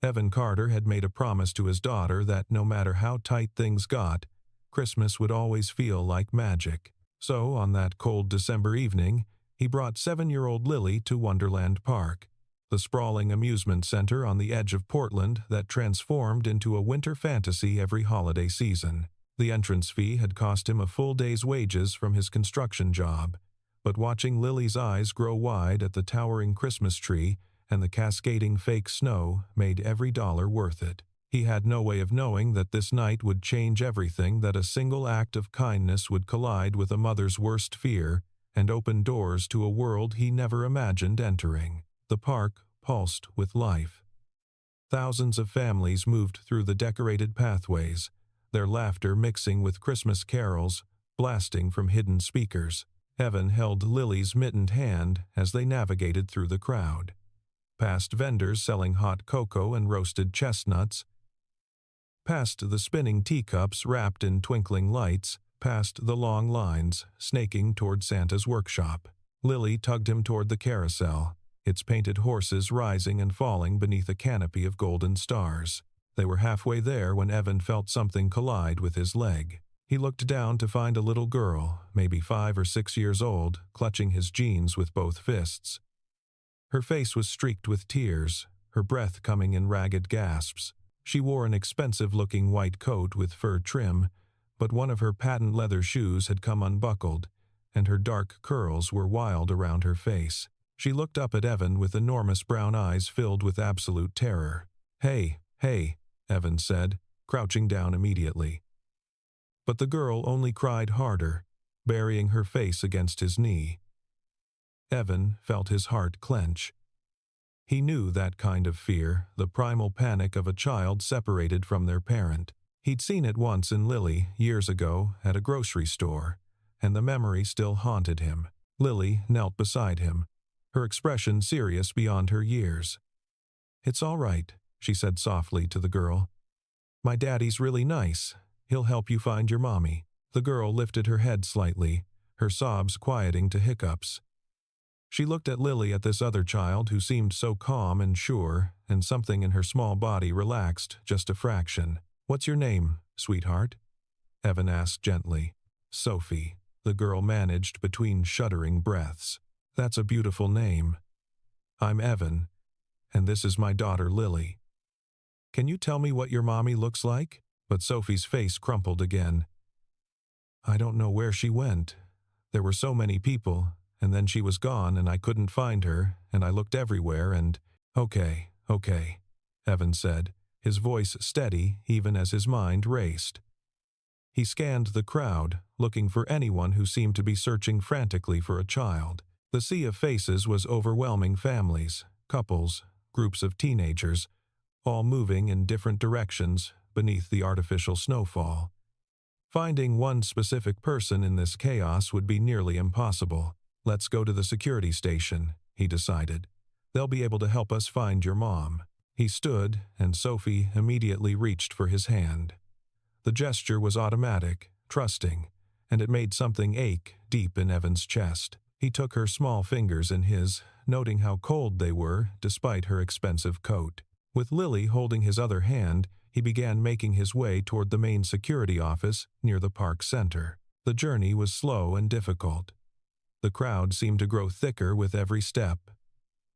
Evan Carter had made a promise to his daughter that no matter how tight things got, Christmas would always feel like magic. So, on that cold December evening, he brought 7-year-old Lily to Wonderland Park, the sprawling amusement center on the edge of Portland that transformed into a winter fantasy every holiday season. The entrance fee had cost him a full day's wages from his construction job, but watching Lily's eyes grow wide at the towering Christmas tree and the cascading fake snow made every dollar worth it. He had no way of knowing that this night would change everything, that a single act of kindness would collide with a mother's worst fear and open doors to a world he never imagined entering. The park pulsed with life. Thousands of families moved through the decorated pathways, their laughter mixing with Christmas carols blasting from hidden speakers. Evan held Lily's mittened hand as they navigated through the crowd. Past vendors selling hot cocoa and roasted chestnuts, past the spinning teacups wrapped in twinkling lights, past the long lines snaking toward Santa's workshop. Lily tugged him toward the carousel, its painted horses rising and falling beneath a canopy of golden stars. They were halfway there when Evan felt something collide with his leg. He looked down to find a little girl, maybe 5 or 6 years old, clutching his jeans with both fists. Her face was streaked with tears, her breath coming in ragged gasps. She wore an expensive-looking white coat with fur trim, but one of her patent leather shoes had come unbuckled, and her dark curls were wild around her face. She looked up at Evan with enormous brown eyes filled with absolute terror. "Hey, hey," Evan said, crouching down immediately. But the girl only cried harder, burying her face against his knee. Evan felt his heart clench. He knew that kind of fear, the primal panic of a child separated from their parent. He'd seen it once in Lily, years ago, at a grocery store, and the memory still haunted him. Lily knelt beside him, her expression serious beyond her years. "It's all right," she said softly to the girl. "My daddy's really nice. He'll help you find your mommy." The girl lifted her head slightly, her sobs quieting to hiccups. She looked at Lily, at this other child who seemed so calm and sure, and something in her small body relaxed just a fraction. "What's your name, sweetheart?" Evan asked gently. "Sophie," the girl managed between shuddering breaths. "That's a beautiful name. I'm Evan, and this is my daughter Lily. Can you tell me what your mommy looks like?" But Sophie's face crumpled again. "I don't know where she went. There were so many people, and then she was gone and I couldn't find her, and I looked everywhere and—" Okay, Evan said, his voice steady even as his mind raced. He scanned the crowd, looking for anyone who seemed to be searching frantically for a child. The sea of faces was overwhelming: families, couples, groups of teenagers, all moving in different directions beneath the artificial snowfall. Finding one specific person in this chaos would be nearly impossible. "Let's go to the security station," he decided. "They'll be able to help us find your mom." He stood, and Sophie immediately reached for his hand. The gesture was automatic, trusting, and it made something ache deep in Evan's chest. He took her small fingers in his, noting how cold they were despite her expensive coat. With Lily holding his other hand, he began making his way toward the main security office near the park center. The journey was slow and difficult. The crowd seemed to grow thicker with every step,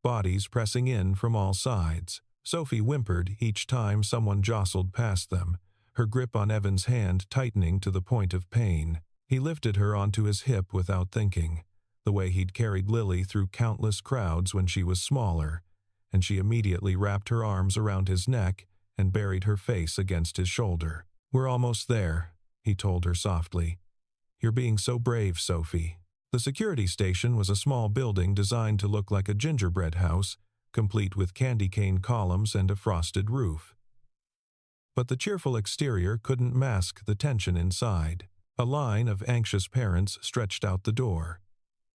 bodies pressing in from all sides. Sophie whimpered each time someone jostled past them, her grip on Evan's hand tightening to the point of pain. He lifted her onto his hip without thinking, the way he'd carried Lily through countless crowds when she was smaller, and she immediately wrapped her arms around his neck and buried her face against his shoulder. "We're almost there," he told her softly. "You're being so brave, Sophie." The security station was a small building designed to look like a gingerbread house, complete with candy cane columns and a frosted roof. But the cheerful exterior couldn't mask the tension inside. A line of anxious parents stretched out the door,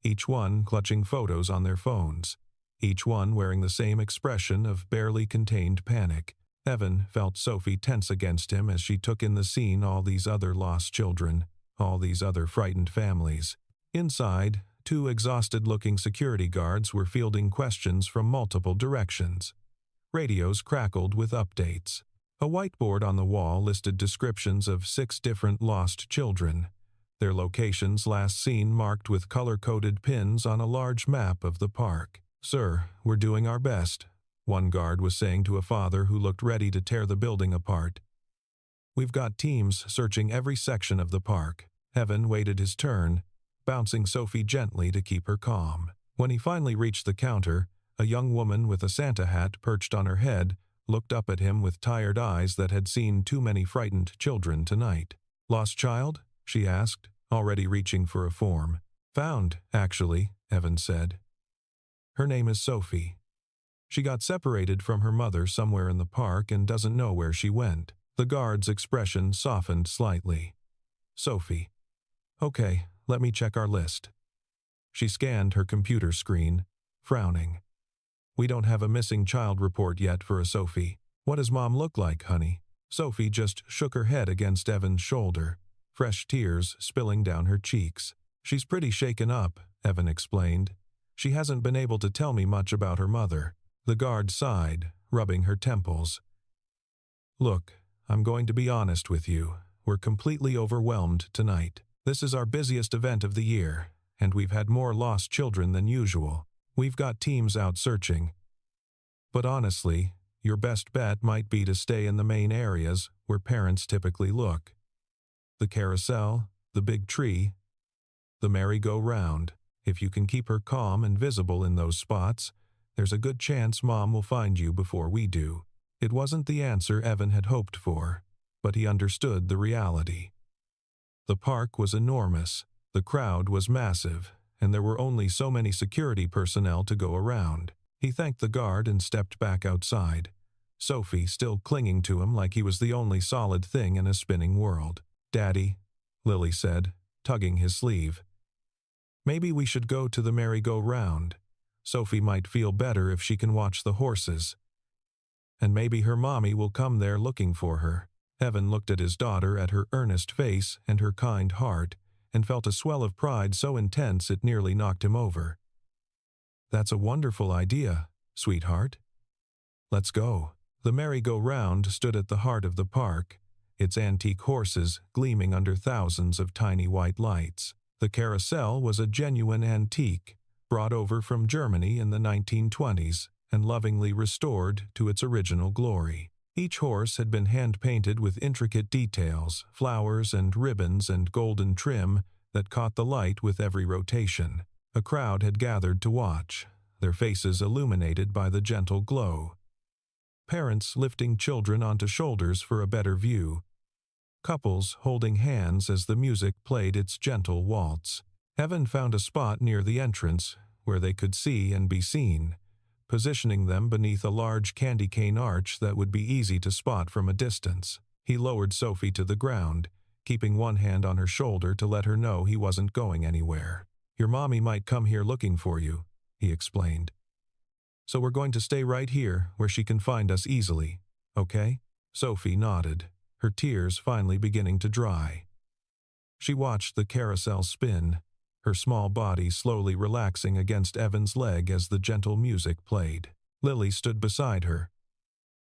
each one clutching photos on their phones, each one wearing the same expression of barely contained panic. Evan felt Sophie tense against him as she took in the scene: all these other lost children, all these other frightened families. Inside, 2 exhausted-looking security guards were fielding questions from multiple directions. Radios crackled with updates. A whiteboard on the wall listed descriptions of 6 different lost children, their locations last seen marked with color-coded pins on a large map of the park. "Sir, we're doing our best," one guard was saying to a father who looked ready to tear the building apart. "We've got teams searching every section of the park." Evan waited his turn, bouncing Sophie gently to keep her calm. When he finally reached the counter, a young woman with a Santa hat perched on her head looked up at him with tired eyes that had seen too many frightened children tonight. "Lost child?" she asked, already reaching for a form. "Found, actually," Evan said. "Her name is Sophie. She got separated from her mother somewhere in the park and doesn't know where she went." The guard's expression softened slightly. "Sophie. Okay, let me check our list." She scanned her computer screen, frowning. "We don't have a missing child report yet for a Sophie. What does Mom look like, honey?" Sophie just shook her head against Evan's shoulder, fresh tears spilling down her cheeks. "She's pretty shaken up," Evan explained. "She hasn't been able to tell me much about her mother." The guard sighed, rubbing her temples. "Look, I'm going to be honest with you. We're completely overwhelmed tonight. This is our busiest event of the year, and we've had more lost children than usual. We've got teams out searching. But honestly, your best bet might be to stay in the main areas where parents typically look. The carousel, the big tree, the merry-go-round. If you can keep her calm and visible in those spots, there's a good chance Mom will find you before we do." It wasn't the answer Evan had hoped for, but he understood the reality. The park was enormous, the crowd was massive, and there were only so many security personnel to go around. He thanked the guard and stepped back outside, Sophie still clinging to him like he was the only solid thing in a spinning world. "Daddy," Lily said, tugging his sleeve. "Maybe we should go to the merry-go-round. Sophie might feel better if she can watch the horses. And maybe her mommy will come there looking for her." Evan looked at his daughter, at her earnest face and her kind heart, and felt a swell of pride so intense it nearly knocked him over. "That's a wonderful idea, sweetheart. Let's go." The merry-go-round stood at the heart of the park, its antique horses gleaming under thousands of tiny white lights. The carousel was a genuine antique, brought over from Germany in the 1920s and lovingly restored to its original glory. Each horse had been hand-painted with intricate details, flowers and ribbons and golden trim that caught the light with every rotation. A crowd had gathered to watch, their faces illuminated by the gentle glow. Parents lifting children onto shoulders for a better view. Couples holding hands as the music played its gentle waltz. Evan found a spot near the entrance where they could see and be seen, positioning them beneath a large candy cane arch that would be easy to spot from a distance. He lowered Sophie to the ground, keeping one hand on her shoulder to let her know he wasn't going anywhere. "Your mommy might come here looking for you," he explained. "So we're going to stay right here where she can find us easily, okay?" Sophie nodded, her tears finally beginning to dry. She watched the carousel spin, her small body slowly relaxing against Evan's leg as the gentle music played. Lily stood beside her,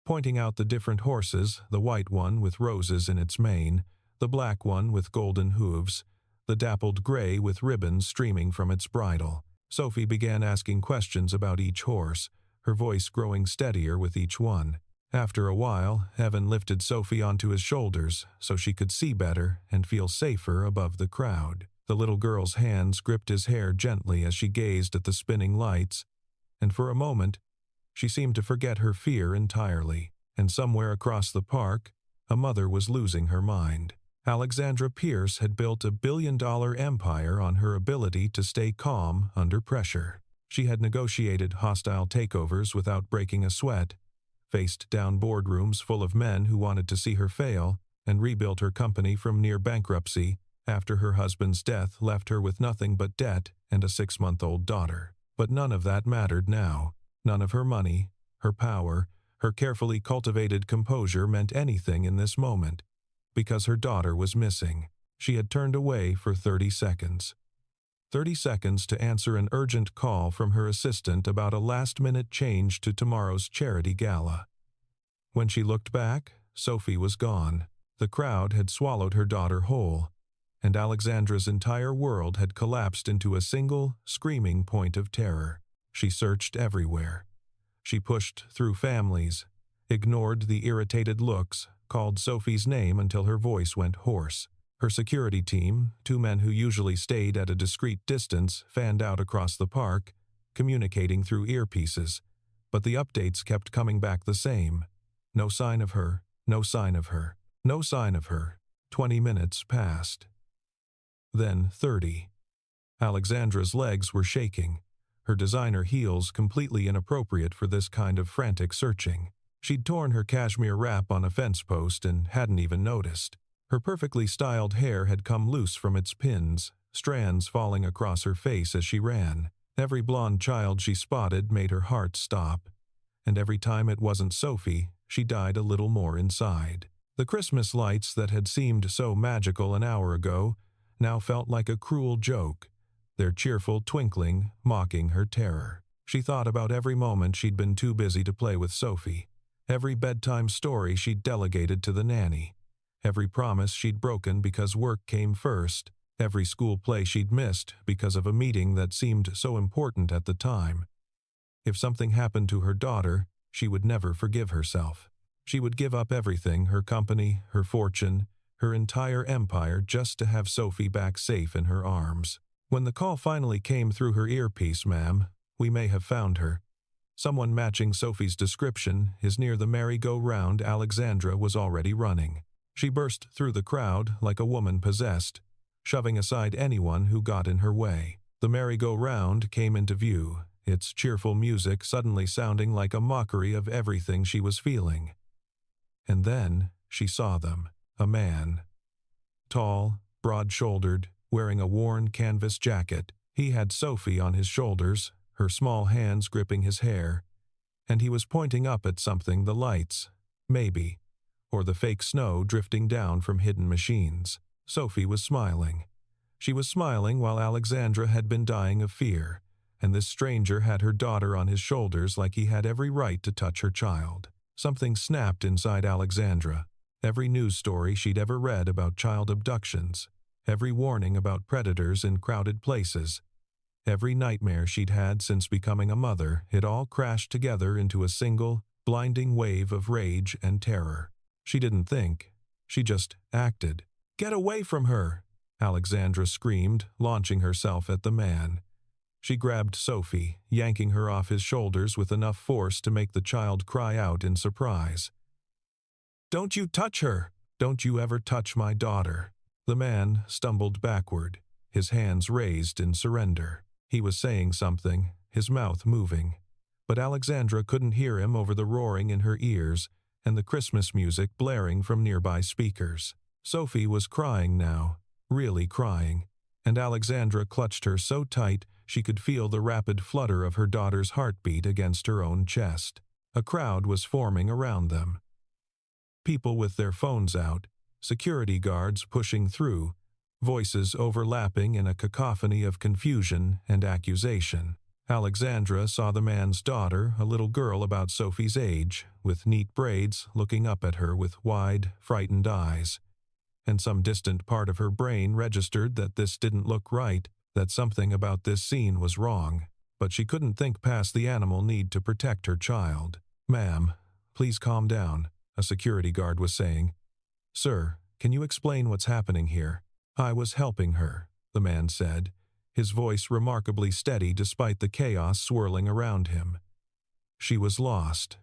pointing out the different horses, the white one with roses in its mane, the black one with golden hooves, the dappled gray with ribbons streaming from its bridle. Sophie began asking questions about each horse, her voice growing steadier with each one. After a while, Evan lifted Sophie onto his shoulders so she could see better and feel safer above the crowd. The little girl's hands gripped his hair gently as she gazed at the spinning lights, and for a moment, she seemed to forget her fear entirely. And somewhere across the park, a mother was losing her mind. Alexandra Pierce had built a billion-dollar empire on her ability to stay calm under pressure. She had negotiated hostile takeovers without breaking a sweat, faced down boardrooms full of men who wanted to see her fail, and rebuilt her company from near bankruptcy after her husband's death left her with nothing but debt and a 6-month-old daughter. But none of that mattered now. None of her money, her power, her carefully cultivated composure meant anything in this moment, because her daughter was missing. She had turned away for 30 seconds. 30 seconds to answer an urgent call from her assistant about a last-minute change to tomorrow's charity gala. When she looked back, Sophie was gone. The crowd had swallowed her daughter whole, and Alexandra's entire world had collapsed into a single, screaming point of terror. She searched everywhere. She pushed through families, ignored the irritated looks, called Sophie's name until her voice went hoarse. Her security team, 2 men who usually stayed at a discreet distance, fanned out across the park, communicating through earpieces, but the updates kept coming back the same. No sign of her, no sign of her, no sign of her. 20 minutes passed. Then 30. Alexandra's legs were shaking, her designer heels completely inappropriate for this kind of frantic searching. She'd torn her cashmere wrap on a fence post and hadn't even noticed. Her perfectly styled hair had come loose from its pins, strands falling across her face as she ran. Every blonde child she spotted made her heart stop, and every time it wasn't Sophie, she died a little more inside. The Christmas lights that had seemed so magical an hour ago now felt like a cruel joke, their cheerful twinkling mocking her terror. She thought about every moment she'd been too busy to play with Sophie, every bedtime story she'd delegated to the nanny, every promise she'd broken because work came first, every school play she'd missed because of a meeting that seemed so important at the time. If something happened to her daughter, she would never forgive herself. She would give up everything, her company, her fortune, her entire empire, just to have Sophie back safe in her arms. When the call finally came through her earpiece, "Ma'am, we may have found her. Someone matching Sophie's description is near the merry-go-round." Alexandra was already running. She burst through the crowd like a woman possessed, shoving aside anyone who got in her way. The merry-go-round came into view, its cheerful music suddenly sounding like a mockery of everything she was feeling. And then she saw them. A man. Tall, broad-shouldered, wearing a worn canvas jacket. He had Sophie on his shoulders, her small hands gripping his hair, and he was pointing up at something, the lights, maybe, or the fake snow drifting down from hidden machines. Sophie was smiling. She was smiling while Alexandra had been dying of fear, and this stranger had her daughter on his shoulders like he had every right to touch her child. Something snapped inside Alexandra. Every news story she'd ever read about child abductions, every warning about predators in crowded places, every nightmare she'd had since becoming a mother, it all crashed together into a single, blinding wave of rage and terror. She didn't think. She just acted. "Get away from her!" Alexandra screamed, launching herself at the man. She grabbed Sophie, yanking her off his shoulders with enough force to make the child cry out in surprise. "Don't you touch her! Don't you ever touch my daughter!" The man stumbled backward, his hands raised in surrender. He was saying something, his mouth moving, but Alexandra couldn't hear him over the roaring in her ears and the Christmas music blaring from nearby speakers. Sophie was crying now, really crying, and Alexandra clutched her so tight she could feel the rapid flutter of her daughter's heartbeat against her own chest. A crowd was forming around them. People with their phones out, security guards pushing through, voices overlapping in a cacophony of confusion and accusation. Alexandra saw the man's daughter, a little girl about Sophie's age, with neat braids, looking up at her with wide, frightened eyes. And some distant part of her brain registered that this didn't look right, that something about this scene was wrong. But she couldn't think past the animal need to protect her child. "Ma'am, please calm down," a security guard was saying. "Sir, can you explain what's happening here?" "I was helping her," the man said, his voice remarkably steady despite the chaos swirling around him. "She was lost.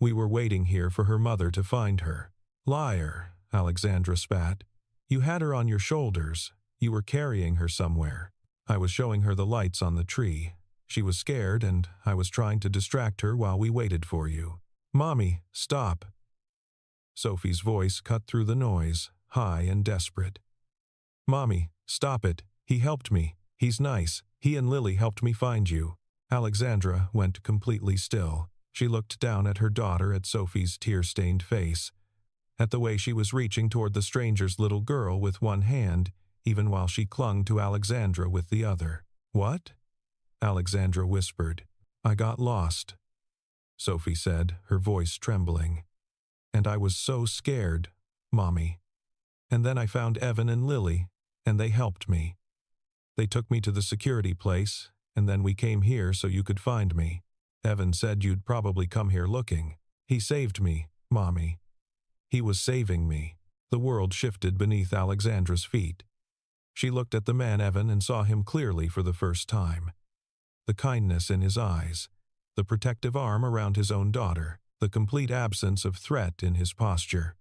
We were waiting here for her mother to find her." "Liar," Alexandra spat. "You had her on your shoulders. You were carrying her somewhere. I was showing her the lights on the tree. She was scared, and I was trying to distract her while we waited for you." "Mommy, stop." Sophie's voice cut through the noise, high and desperate. "Mommy, stop it. He helped me. He's nice. He and Lily helped me find you." Alexandra went completely still. She looked down at her daughter, at Sophie's tear-stained face, at the way she was reaching toward the stranger's little girl with one hand, even while she clung to Alexandra with the other. "What?" Alexandra whispered. "I got lost," Sophie said, her voice trembling. "And I was so scared, Mommy. And then I found Evan and Lily, and they helped me. They took me to the security place, and then we came here so you could find me. Evan said you'd probably come here looking. He saved me, Mommy. He was saving me." The world shifted beneath Alexandra's feet. She looked at the man Evan and saw him clearly for the first time. The kindness in his eyes, the protective arm around his own daughter, the complete absence of threat in his posture.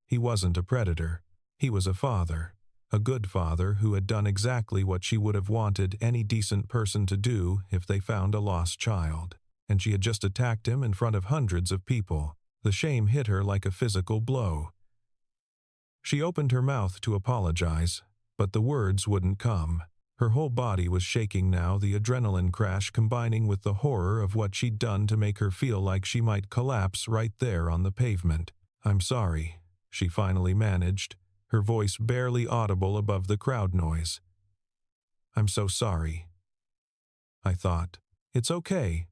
He wasn't a predator. He was a father, a good father who had done exactly what she would have wanted any decent person to do if they found a lost child. And she had just attacked him in front of hundreds of people. The shame hit her like a physical blow. She opened her mouth to apologize, but the words wouldn't come. Her whole body was shaking now, the adrenaline crash combining with the horror of what she'd done to make her feel like she might collapse right there on the pavement. "I'm sorry," she finally managed, her voice barely audible above the crowd noise. "I'm so sorry." "I thought." "It's okay,"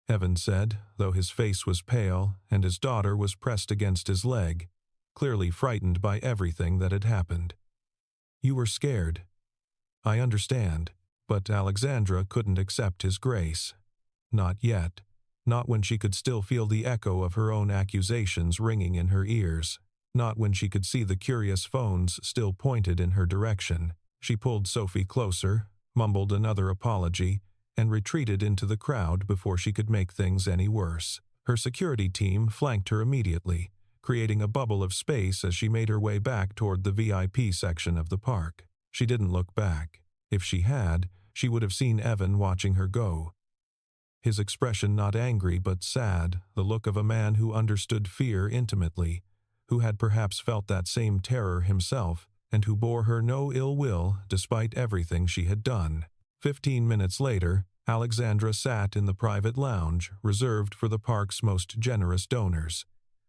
Evan said, though his face was pale and his daughter was pressed against his leg, clearly frightened by everything that had happened. "You were scared. I understand." But Alexandra couldn't accept his grace. Not yet. Not when she could still feel the echo of her own accusations ringing in her ears. Not when she could see the curious phones still pointed in her direction. She pulled Sophie closer, mumbled another apology, and retreated into the crowd before she could make things any worse. Her security team flanked her immediately, creating a bubble of space as she made her way back toward the VIP section of the park. She didn't look back. If she had, she would have seen Evan watching her go. His expression not angry but sad, the look of a man who understood fear intimately, who had perhaps felt that same terror himself, and who bore her no ill will despite everything she had done. 15 minutes later, Alexandra sat in the private lounge reserved for the park's most generous donors.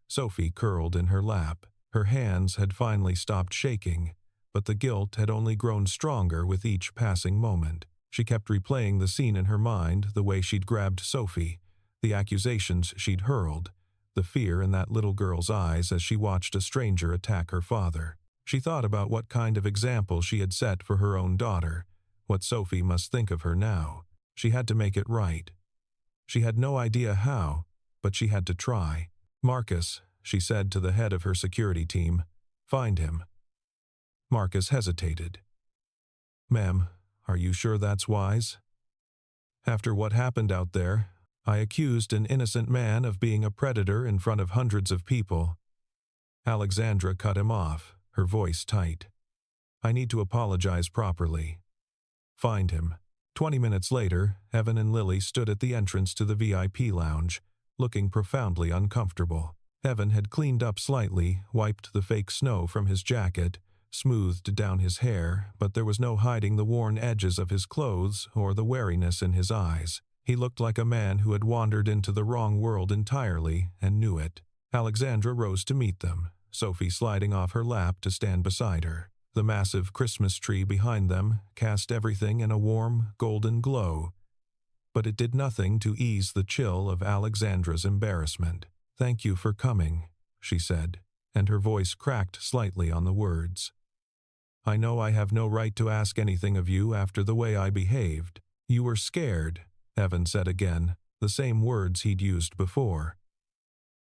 Sophie curled in her lap. Her hands had finally stopped shaking, but the guilt had only grown stronger with each passing moment. She kept replaying the scene in her mind, the way she'd grabbed Sophie, the accusations she'd hurled, the fear in that little girl's eyes as she watched a stranger attack her father. She thought about what kind of example she had set for her own daughter, what Sophie must think of her now. She had to make it right. She had no idea how, but she had to try. "Marcus," she said to the head of her security team, "find him." Marcus hesitated. "Ma'am, are you sure that's wise? After what happened out there, I accused an innocent man of being a predator in front of hundreds of people." Alexandra cut him off, her voice tight. "I need to apologize properly. Find him." 20 minutes later, Evan and Lily stood at the entrance to the VIP lounge, looking profoundly uncomfortable. Evan had cleaned up slightly, wiped the fake snow from his jacket, smoothed down his hair, but there was no hiding the worn edges of his clothes or the wariness in his eyes. He looked like a man who had wandered into the wrong world entirely and knew it. Alexandra rose to meet them, Sophie sliding off her lap to stand beside her. The massive Christmas tree behind them cast everything in a warm, golden glow, but it did nothing to ease the chill of Alexandra's embarrassment. "Thank you for coming," she said, and her voice cracked slightly on the words. "I know I have no right to ask anything of you after the way I behaved." "You were scared," Evan said again, the same words he'd used before.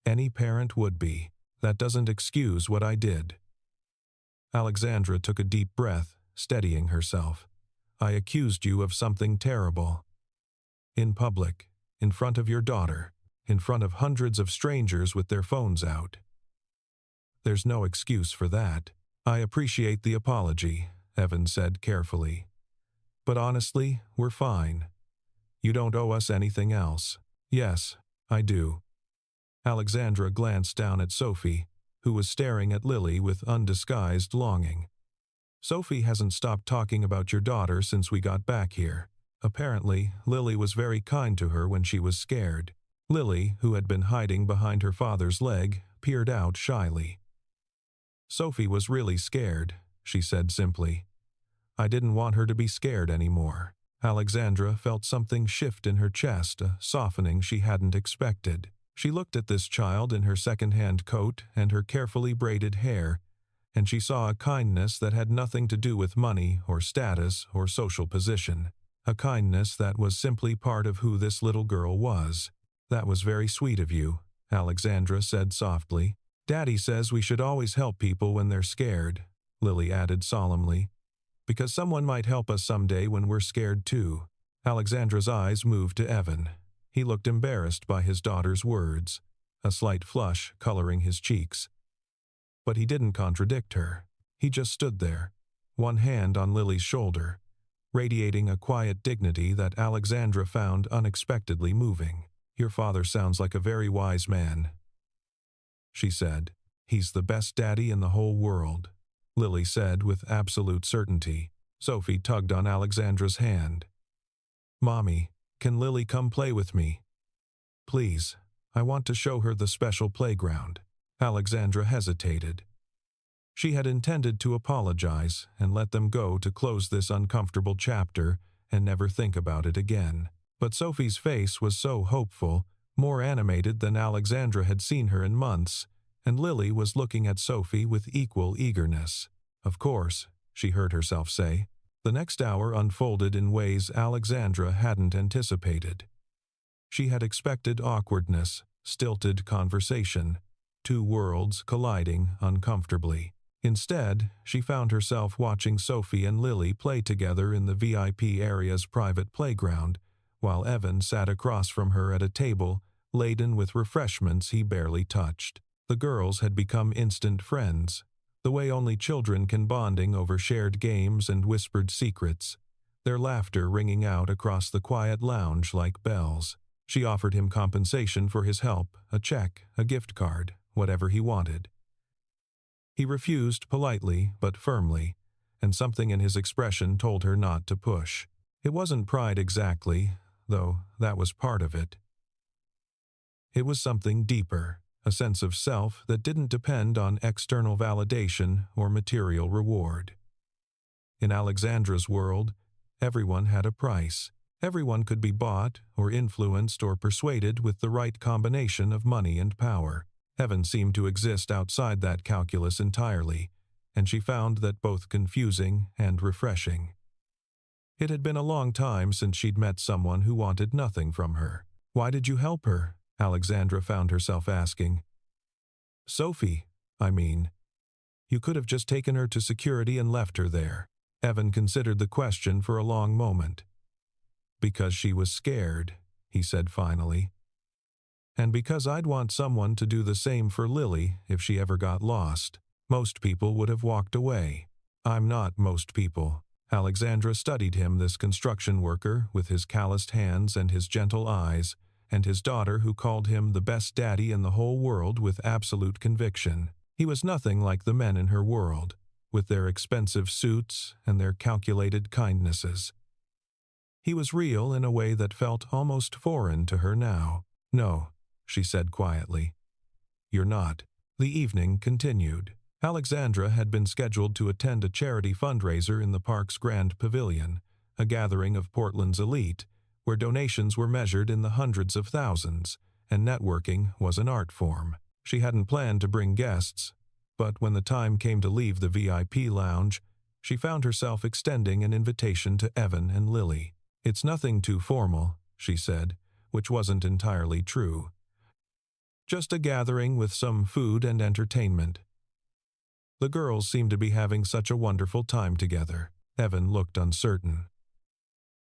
"Any parent would be. That doesn't excuse what I did." Alexandra took a deep breath, steadying herself. "I accused you of something terrible. In public, in front of your daughter, in front of hundreds of strangers with their phones out. There's no excuse for that." "I appreciate the apology," Evan said carefully. "But honestly, we're fine. You don't owe us anything else." "Yes, I do." Alexandra glanced down at Sophie, who was staring at Lily with undisguised longing. "Sophie hasn't stopped talking about your daughter since we got back here. Apparently, Lily was very kind to her when she was scared." Lily, who had been hiding behind her father's leg, peered out shyly. "Sophie was really scared," she said simply. I didn't want her to be scared anymore. Alexandra felt something shift in her chest, a softening she hadn't expected. She looked at this child in her second-hand coat and her carefully braided hair, and she saw a kindness that had nothing to do with money or status or social position. A kindness that was simply part of who this little girl was. That was very sweet of you, Alexandra said softly. Daddy says we should always help people when they're scared, Lily added solemnly. Because someone might help us someday when we're scared too. Alexandra's eyes moved to Evan. He looked embarrassed by his daughter's words, a slight flush coloring his cheeks. But he didn't contradict her. He just stood there, one hand on Lily's shoulder, radiating a quiet dignity that Alexandra found unexpectedly moving. Your father sounds like a very wise man, she said. He's the best daddy in the whole world, Lily said with absolute certainty. Sophie tugged on Alexandra's hand. Mommy, can Lily come play with me? Please, I want to show her the special playground. Alexandra hesitated. She had intended to apologize and let them go to close this uncomfortable chapter and never think about it again. But Sophie's face was so hopeful, more animated than Alexandra had seen her in months, and Lily was looking at Sophie with equal eagerness. Of course, she heard herself say. The next hour unfolded in ways Alexandra hadn't anticipated. She had expected awkwardness, stilted conversation, two worlds colliding uncomfortably. Instead, she found herself watching Sophie and Lily play together in the VIP area's private playground, while Evan sat across from her at a table laden with refreshments he barely touched. The girls had become instant friends, the way only children can, bonding over shared games and whispered secrets, their laughter ringing out across the quiet lounge like bells. She offered him compensation for his help, a check, a gift card, whatever he wanted. He refused politely but firmly, and something in his expression told her not to push. It wasn't pride exactly, though that was part of it. It was something deeper, a sense of self that didn't depend on external validation or material reward. In Alexandra's world, everyone had a price. Everyone could be bought or influenced or persuaded with the right combination of money and power. Evan seemed to exist outside that calculus entirely, and she found that both confusing and refreshing. It had been a long time since she'd met someone who wanted nothing from her. Why did you help her? Alexandra found herself asking. Sophie, I mean. You could have just taken her to security and left her there. Evan considered the question for a long moment. Because she was scared, he said finally. And because I'd want someone to do the same for Lily if she ever got lost. Most people would have walked away. I'm not most people. Alexandra studied him, this construction worker, with his calloused hands and his gentle eyes, and his daughter who called him the best daddy in the whole world with absolute conviction. He was nothing like the men in her world, with their expensive suits and their calculated kindnesses. He was real in a way that felt almost foreign to her now. No, she said quietly. You're not. The evening continued. Alexandra had been scheduled to attend a charity fundraiser in the park's Grand Pavilion, a gathering of Portland's elite, where donations were measured in the hundreds of thousands, and networking was an art form. She hadn't planned to bring guests, but when the time came to leave the VIP lounge, she found herself extending an invitation to Evan and Lily. It's nothing too formal, she said, which wasn't entirely true. Just a gathering with some food and entertainment. The girls seemed to be having such a wonderful time together. Evan looked uncertain.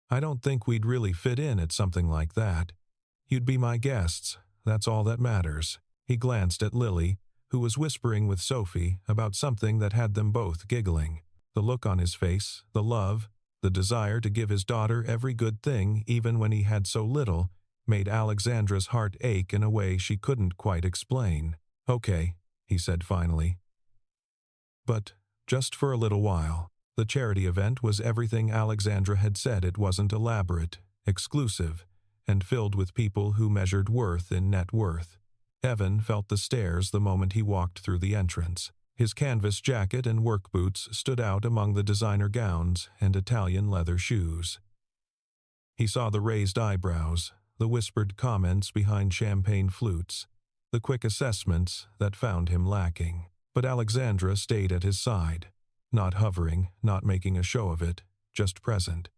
I don't think we'd really fit in at something like that. You'd be my guests, that's all that matters. He glanced at Lily, who was whispering with Sophie about something that had them both giggling. The look on his face, the love, the desire to give his daughter every good thing even when he had so little, made Alexandra's heart ache in a way she couldn't quite explain. Okay, he said finally. But just for a little while. The charity event was everything Alexandra had said. It wasn't elaborate, exclusive, and filled with people who measured worth in net worth. Evan felt the stares the moment he walked through the entrance. His canvas jacket and work boots stood out among the designer gowns and Italian leather shoes. He saw the raised eyebrows, the whispered comments behind champagne flutes, the quick assessments that found him lacking. But Alexandra stayed at his side, not hovering, not making a show of it, just present.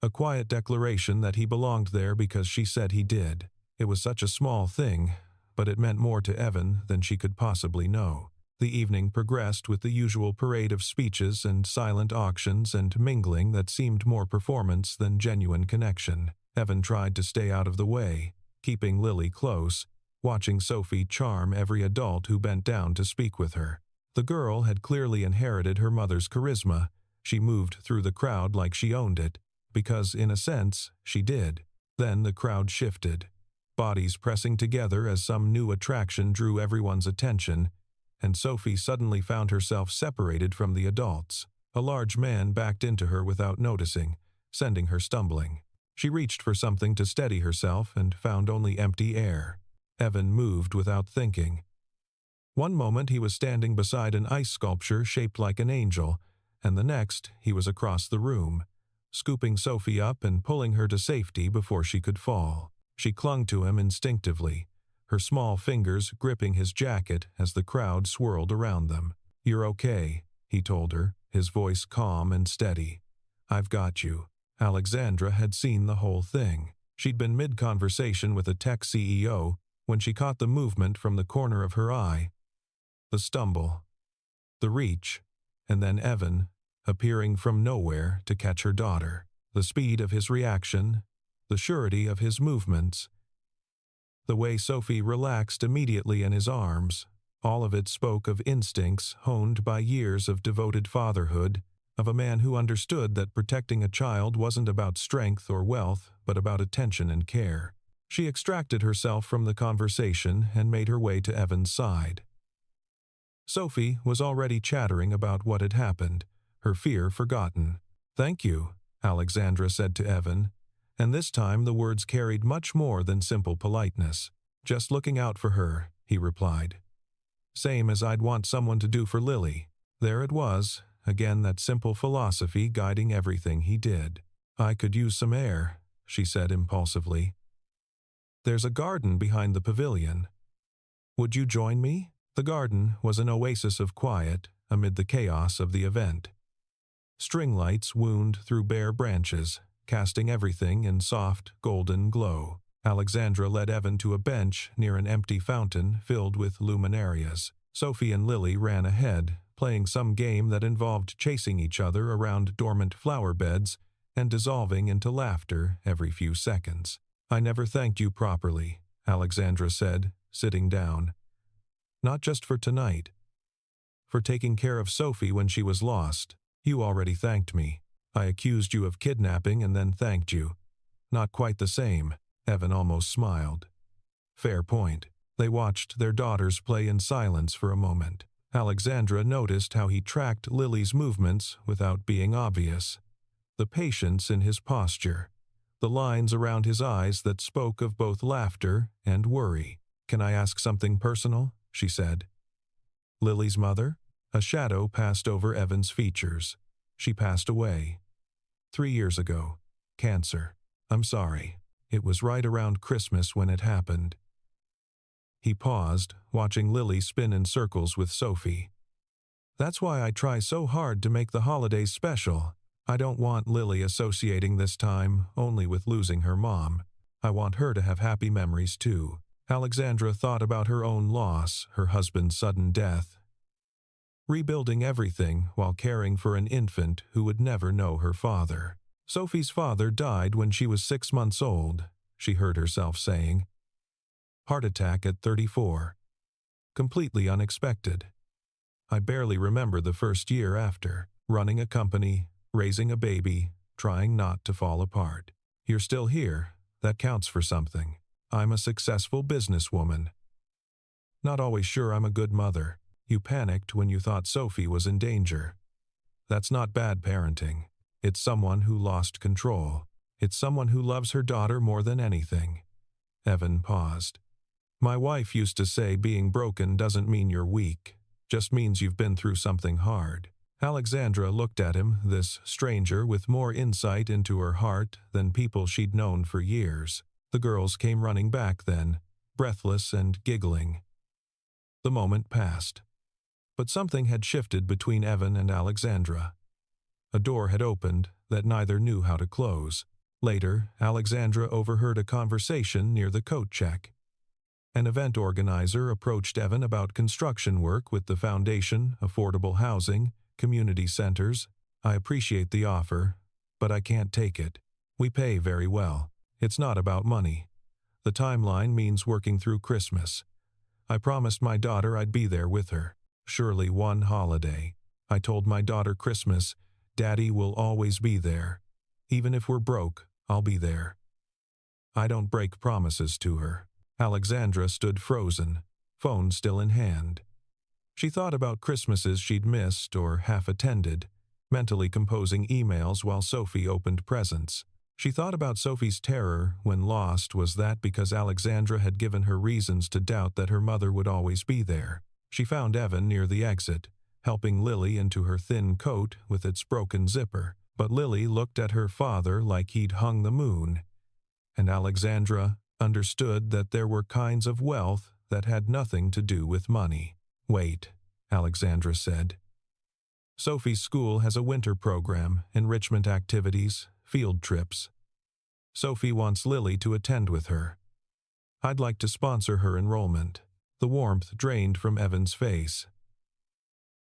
A quiet declaration that he belonged there because she said he did. It was such a small thing, but it meant more to Evan than she could possibly know. The evening progressed with the usual parade of speeches and silent auctions and mingling that seemed more performance than genuine connection. Evan tried to stay out of the way, keeping Lily close, watching Sophie charm every adult who bent down to speak with her. The girl had clearly inherited her mother's charisma. She moved through the crowd like she owned it, because, in a sense, she did. Then the crowd shifted, bodies pressing together as some new attraction drew everyone's attention, and Sophie suddenly found herself separated from the adults. A large man backed into her without noticing, sending her stumbling. She reached for something to steady herself and found only empty air. Evan moved without thinking. One moment he was standing beside an ice sculpture shaped like an angel, and the next he was across the room, scooping Sophie up and pulling her to safety before she could fall. She clung to him instinctively, her small fingers gripping his jacket as the crowd swirled around them. "You're okay," he told her, his voice calm and steady. "I've got you." Alexandra had seen the whole thing. She'd been mid-conversation with a tech CEO when she caught the movement from the corner of her eye. The stumble, the reach, and then Evan, appearing from nowhere to catch her daughter. The speed of his reaction, the surety of his movements, the way Sophie relaxed immediately in his arms, all of it spoke of instincts honed by years of devoted fatherhood, of a man who understood that protecting a child wasn't about strength or wealth, but about attention and care. She extracted herself from the conversation and made her way to Evan's side. Sophie was already chattering about what had happened, her fear forgotten. "Thank you," Alexandra said to Evan, and this time the words carried much more than simple politeness. "Just looking out for her," he replied. "Same as I'd want someone to do for Lily." There it was, again that simple philosophy guiding everything he did. "I could use some air," she said impulsively. "There's a garden behind the pavilion. Would you join me?" The garden was an oasis of quiet amid the chaos of the event. String lights wound through bare branches, casting everything in soft, golden glow. Alexandra led Evan to a bench near an empty fountain filled with luminarias. Sophie and Lily ran ahead, playing some game that involved chasing each other around dormant flower beds and dissolving into laughter every few seconds. "I never thanked you properly," Alexandra said, sitting down. "Not just for tonight. For taking care of Sophie when she was lost. You already thanked me. I accused you of kidnapping and then thanked you. Not quite the same." Evan almost smiled. "Fair point." They watched their daughters play in silence for a moment. Alexandra noticed how he tracked Lily's movements without being obvious. The patience in his posture, the lines around his eyes that spoke of both laughter and worry. "Can I ask something personal?" she said. "Lily's mother?" A shadow passed over Evan's features. "She passed away. 3 years ago. Cancer. I'm sorry. It was right around Christmas when it happened." He paused, watching Lily spin in circles with Sophie. "That's why I try so hard to make the holidays special. I don't want Lily associating this time only with losing her mom. I want her to have happy memories too." Alexandra thought about her own loss, her husband's sudden death. Rebuilding everything while caring for an infant who would never know her father. "Sophie's father died when she was 6 months old," she heard herself saying. "Heart attack at 34. Completely unexpected. I barely remember the first year after, running a company, raising a baby, trying not to fall apart. You're still here. That counts for something. I'm a successful businesswoman. Not always sure I'm a good mother. You panicked when you thought Sophie was in danger. That's not bad parenting. It's someone who lost control. It's someone who loves her daughter more than anything." Evan paused. "My wife used to say being broken doesn't mean you're weak. Just means you've been through something hard. Alexandra looked at him, this stranger, with more insight into her heart than people she'd known for years. The girls came running back then, breathless and giggling. The moment passed. But something had shifted between Evan and Alexandra. A door had opened that neither knew how to close. Later, Alexandra overheard a conversation near the coat check. An event organizer approached Evan about construction work with the foundation, affordable housing, community centers. I appreciate the offer, but I can't take it. We pay very well. It's not about money. The timeline means working through Christmas. I promised my daughter I'd be there with her. Surely one holiday. I told my daughter Christmas, Daddy will always be there. Even if we're broke, I'll be there. I don't break promises to her. Alexandra stood frozen, phone still in hand. She thought about Christmases she'd missed or half attended, mentally composing emails while Sophie opened presents. She thought about Sophie's terror when lost was that because Alexandra had given her reasons to doubt that her mother would always be there. She found Evan near the exit, helping Lily into her thin coat with its broken zipper, but Lily looked at her father like he'd hung the moon. And Alexandra understood that there were kinds of wealth that had nothing to do with money. Wait, Alexandra said. Sophie's school has a winter program, enrichment activities, field trips. Sophie wants Lily to attend with her. I'd like to sponsor her enrollment. The warmth drained from Evan's face.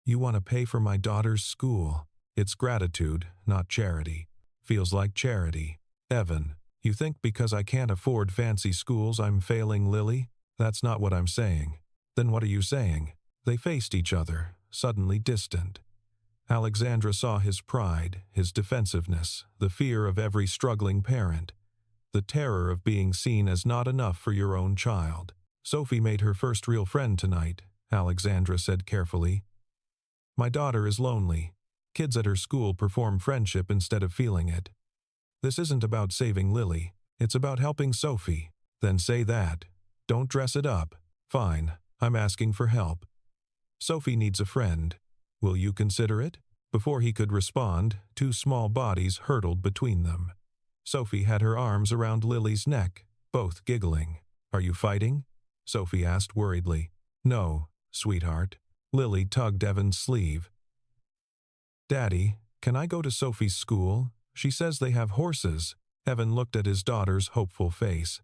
You want to pay for my daughter's school. It's gratitude, not charity. Feels like charity. Evan, you think because I can't afford fancy schools I'm failing Lily? That's not what I'm saying. Then what are you saying? They faced each other, suddenly distant. Alexandra saw his pride, his defensiveness, the fear of every struggling parent, the terror of being seen as not enough for your own child. Sophie made her first real friend tonight, Alexandra said carefully. My daughter is lonely. Kids at her school perform friendship instead of feeling it. This isn't about saving Lily. It's about helping Sophie. Then say that. Don't dress it up. Fine, I'm asking for help. Sophie needs a friend. Will you consider it? Before he could respond, two small bodies hurtled between them. Sophie had her arms around Lily's neck, both giggling. Are you fighting? Sophie asked worriedly. No, sweetheart. Lily tugged Evan's sleeve. Daddy, can I go to Sophie's school? She says they have horses. Evan looked at his daughter's hopeful face,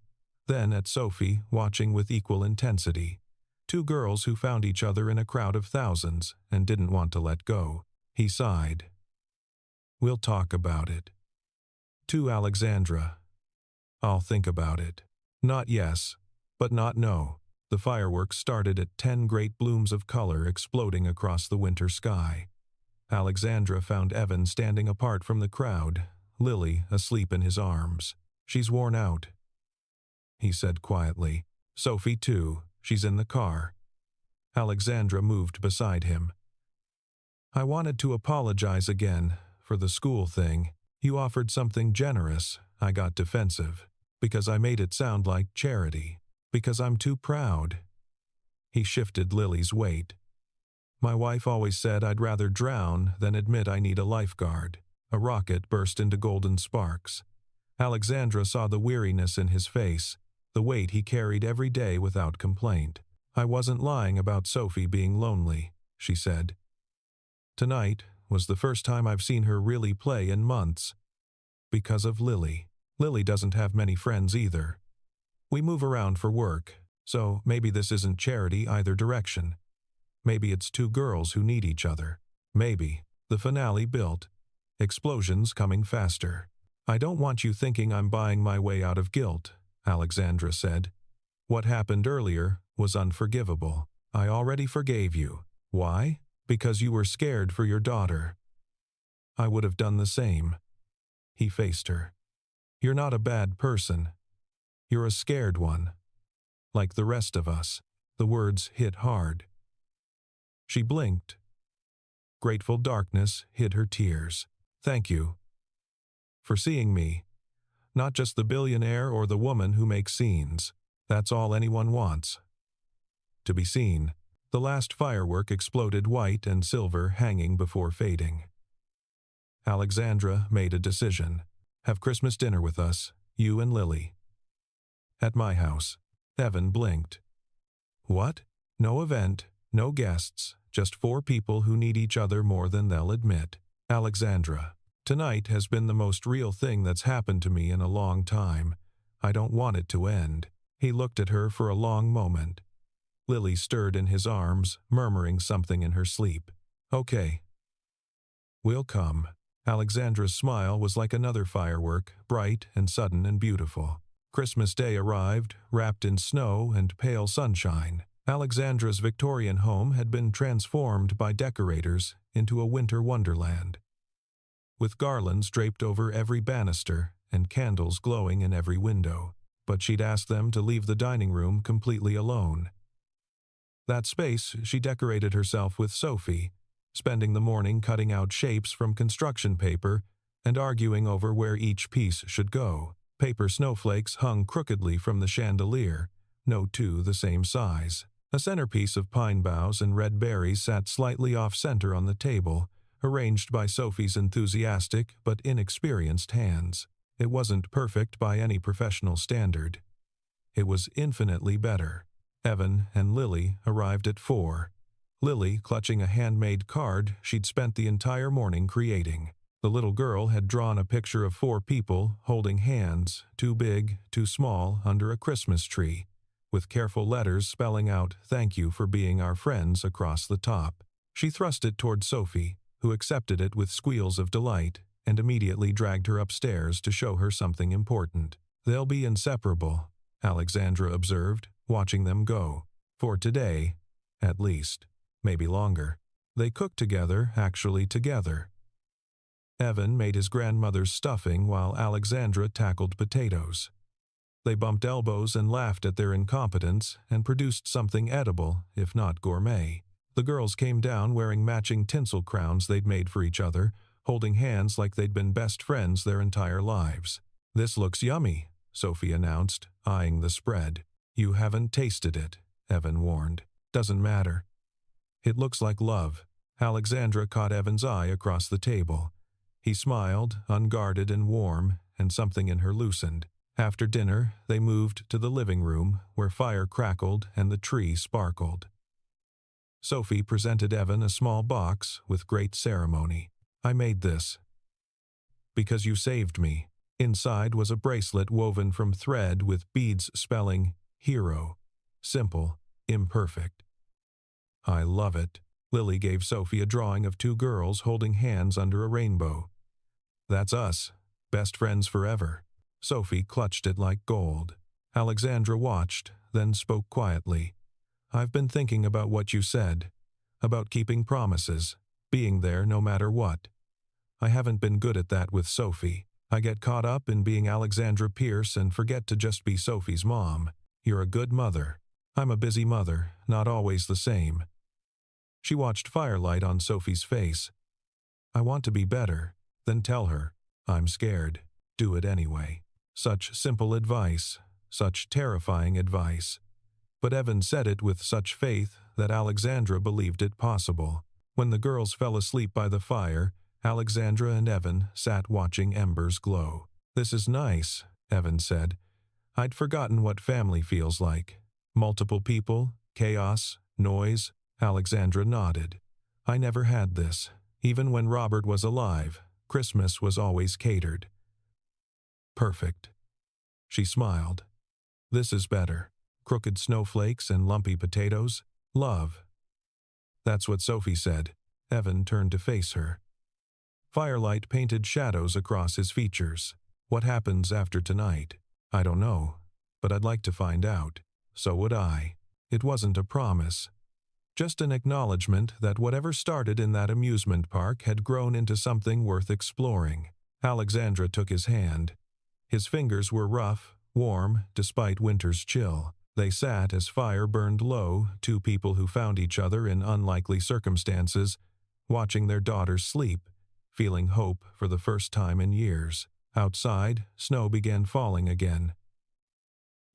then at Sophie, watching with equal intensity. Two girls who found each other in a crowd of thousands and didn't want to let go. He sighed. We'll talk about it. To Alexandra. I'll think about it. Not yes, but not no. The fireworks started at 10 great blooms of color exploding across the winter sky. Alexandra found Evan standing apart from the crowd, Lily asleep in his arms. She's worn out, he said quietly. Sophie too. She's in the car. Alexandra moved beside him. I wanted to apologize again for the school thing. You offered something generous. I got defensive. Because I made it sound like charity. Because I'm too proud. He shifted Lily's weight. My wife always said I'd rather drown than admit I need a lifeguard. A rocket burst into golden sparks. Alexandra saw the weariness in his face, the weight he carried every day without complaint. I wasn't lying about Sophie being lonely, she said. Tonight was the first time I've seen her really play in months. Because of Lily. Lily doesn't have many friends either. We move around for work, so maybe this isn't charity either direction. Maybe it's two girls who need each other. Maybe. The finale built. Explosions coming faster. I don't want you thinking I'm buying my way out of guilt, Alexandra said. What happened earlier was unforgivable. I already forgave you. Why? Because you were scared for your daughter. I would have done the same. He faced her. You're not a bad person. You're a scared one. Like the rest of us. The words hit hard. She blinked. Grateful darkness hid her tears. Thank you. For seeing me. Not just the billionaire or the woman who makes scenes. That's all anyone wants. To be seen. The last firework exploded white and silver, hanging before fading. Alexandra made a decision. Have Christmas dinner with us, you and Lily. At my house. Evan blinked. What? No event, no guests, just 4 people who need each other more than they'll admit. Alexandra, tonight has been the most real thing that's happened to me in a long time. I don't want it to end. He looked at her for a long moment. Lily stirred in his arms, murmuring something in her sleep. Okay. We'll come. Alexandra's smile was like another firework, bright and sudden and beautiful. Christmas Day arrived, wrapped in snow and pale sunshine. Alexandra's Victorian home had been transformed by decorators into a winter wonderland. With garlands draped over every banister and candles glowing in every window, but she'd asked them to leave the dining room completely alone. That space she decorated herself with Sophie, spending the morning cutting out shapes from construction paper and arguing over where each piece should go. Paper snowflakes hung crookedly from the chandelier, no two the same size. A centerpiece of pine boughs and red berries sat slightly off-center on the table, arranged by Sophie's enthusiastic but inexperienced hands. It wasn't perfect by any professional standard. It was infinitely better. Evan and Lily arrived at 4. Lily clutching a handmade card she'd spent the entire morning creating. The little girl had drawn a picture of 4 people holding hands, too big, too small, under a Christmas tree, with careful letters spelling out "Thank you for being our friends" across the top. She thrust it toward Sophie, who accepted it with squeals of delight and immediately dragged her upstairs to show her something important. They'll be inseparable, Alexandra observed, watching them go. For today, at least. Maybe longer. They cooked together, actually together. Evan made his grandmother's stuffing while Alexandra tackled potatoes. They bumped elbows and laughed at their incompetence and produced something edible, if not gourmet. The girls came down wearing matching tinsel crowns they'd made for each other, holding hands like they'd been best friends their entire lives. "This looks yummy," Sophie announced, eyeing the spread. "You haven't tasted it," Evan warned. "Doesn't matter." "It looks like love." Alexandra caught Evan's eye across the table. He smiled, unguarded and warm, and something in her loosened. After dinner, they moved to the living room, where fire crackled and the tree sparkled. Sophie presented Evan a small box with great ceremony. "I made this because you saved me." Inside was a bracelet woven from thread with beads spelling hero. Simple, imperfect. "I love it." Lily gave Sophie a drawing of 2 girls holding hands under a rainbow. "That's us, best friends forever." Sophie clutched it like gold. Alexandra watched, then spoke quietly. "I've been thinking about what you said, about keeping promises, being there no matter what. I haven't been good at that with Sophie. I get caught up in being Alexandra Pierce and forget to just be Sophie's mom. You're a good mother. I'm a busy mother, not always the same." She watched firelight on Sophie's face. "I want to be better." Then tell her, "I'm scared. Do it anyway." Such simple advice, such terrifying advice. But Evan said it with such faith that Alexandra believed it possible. When the girls fell asleep by the fire, Alexandra and Evan sat watching embers glow. "This is nice," Evan said. "I'd forgotten what family feels like. Multiple people, chaos, noise." Alexandra nodded. "I never had this. Even when Robert was alive, Christmas was always catered." "Perfect." She smiled. "This is better. Crooked snowflakes and lumpy potatoes. Love." "That's what Sophie said." Evan turned to face her. Firelight painted shadows across his features. "What happens after tonight? I don't know, but I'd like to find out." So would I. It wasn't a promise. Just an acknowledgement that whatever started in that amusement park had grown into something worth exploring. Alexandra took his hand. His fingers were rough, warm, despite winter's chill. They sat as fire burned low, 2 people who found each other in unlikely circumstances, watching their daughters sleep, feeling hope for the first time in years. Outside, snow began falling again.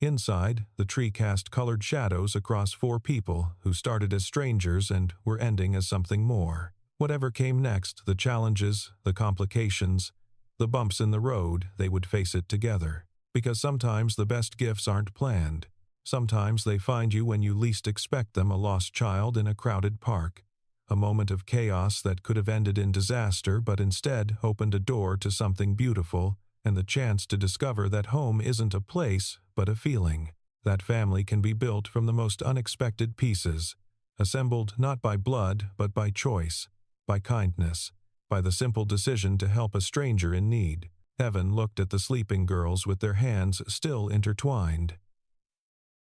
Inside, the tree cast colored shadows across four people who started as strangers and were ending as something more. Whatever came next, the challenges, the complications, the bumps in the road, they would face it together. Because sometimes the best gifts aren't planned. Sometimes they find you when you least expect them, a lost child in a crowded park. A moment of chaos that could have ended in disaster but instead opened a door to something beautiful and the chance to discover that home isn't a place but a feeling. That family can be built from the most unexpected pieces, assembled not by blood but by choice, by kindness, by the simple decision to help a stranger in need. Evan looked at the sleeping girls with their hands still intertwined.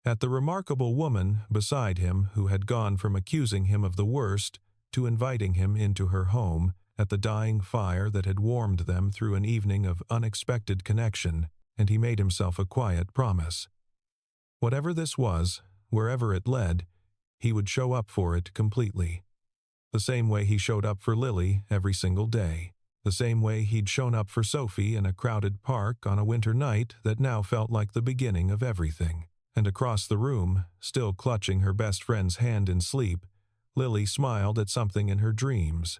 At the remarkable woman beside him who had gone from accusing him of the worst to inviting him into her home, at the dying fire that had warmed them through an evening of unexpected connection, and he made himself a quiet promise. Whatever this was, wherever it led, he would show up for it completely. The same way he showed up for Lily every single day. The same way he'd shown up for Sophie in a crowded park on a winter night that now felt like the beginning of everything. And across the room, still clutching her best friend's hand in sleep, Lily smiled at something in her dreams.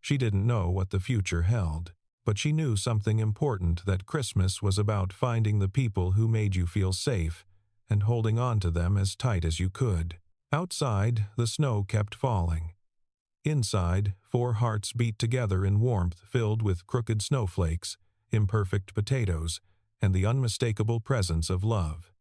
She didn't know what the future held, but she knew something important, that Christmas was about finding the people who made you feel safe and holding on to them as tight as you could. Outside, the snow kept falling. Inside, four hearts beat together in warmth filled with crooked snowflakes, imperfect potatoes, and the unmistakable presence of love.